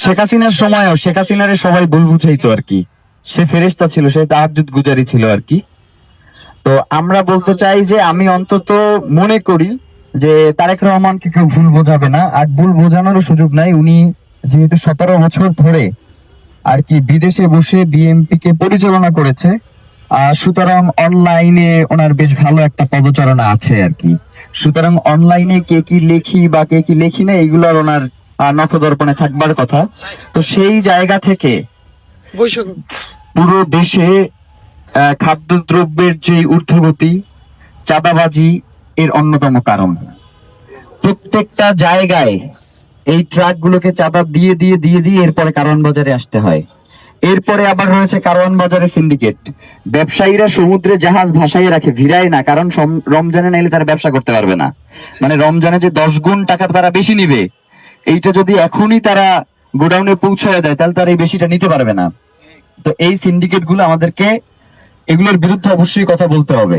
শেখ হাসিনার সময়ও শেখ হাসিনারে সবাই ভুল বুঝাইতো আর কি, সে ফেরেশতা ছিল, সে তাহাজ্জুদ গুজারি ছিল আর কি। তো আমরা বলতে চাই যে আমি অন্তত মনে করি যে তারেক রহমানকে কেউ ভুল বোঝাবে না, আর ভুল বোঝানোরও সুযোগ নাই। উনি যেহেতু 17 বছর ধরে আর কি বিদেশে বসে বিএনপি কে পরিচালনা করেছে, সুতরাং অনলাইনে ওনার বেশ ভালো একটা পদচারণা আছে আর কি। সুতরাং অনলাইনে কে কি লেখি বা কে কি লেখি না, এগুলো ওনার নখদর্পণে থাকবার কথা। তো সেই জায়গা থেকে পুরো দেশে খাদ্যদ্রব্যের যে ঊর্ধ্বগতি, চাঁদাবাজি এর অন্যতম কারণ। প্রত্যেকটা জায়গায় এই ট্রাকগুলোকে চাঁদা দিয়ে দিয়ে দিয়ে দিয়ে এরপরে কারওয়ান বাজারে আসতে হয়। এরপরে আবার রয়েছে কারওয়ান বাজারে সিন্ডিকেট। ব্যবসায়ীরা সমুদ্রে জাহাজ ভাসাইয়ে রাখে, ভিড়ায় না, কারণ রমজানে নাইলে তারা ব্যবসা করতে পারবে না। মানে রমজানে যে 10 গুণ টাকা তারা বেশি নিবে, এইটা যদি এখনই তারা গোডাউনে পৌঁছায় দেয় তাহলে তারা এই বেশিটা নিতে পারবে না। তো এই সিন্ডিকেট গুলো আমাদেরকে, এগুলোর বিরুদ্ধে অবশ্যই কথা বলতে হবে।